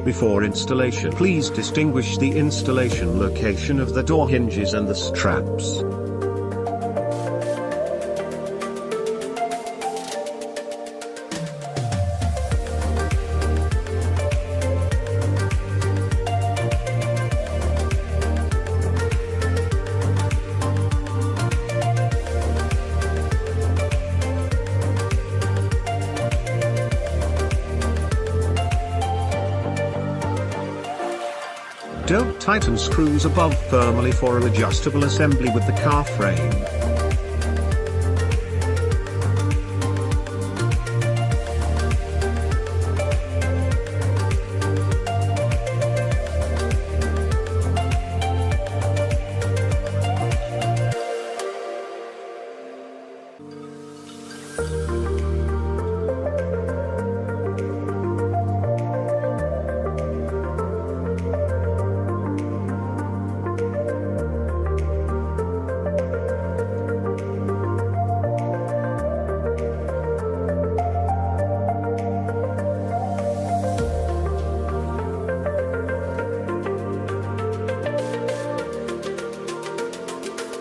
Before installation, please distinguish the installation location of the door hinges and the straps. Don't tighten screws above firmly for an adjustable assembly with the car frame.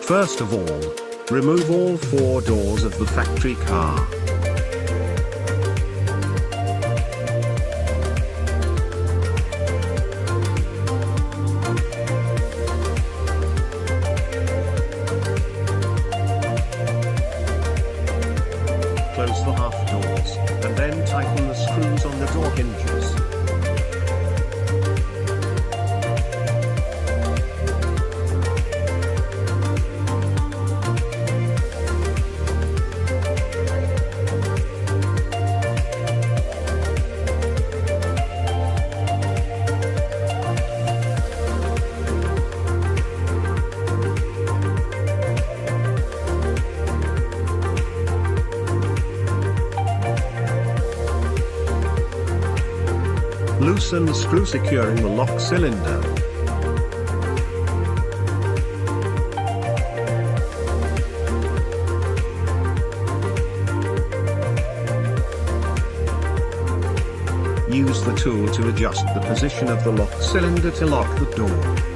First of all, remove all 4 doors of the factory car. Close the half doors, and then tighten the screws on the door hinges. Loosen the screw securing the lock cylinder. Use the tool to adjust the position of the lock cylinder to lock the door.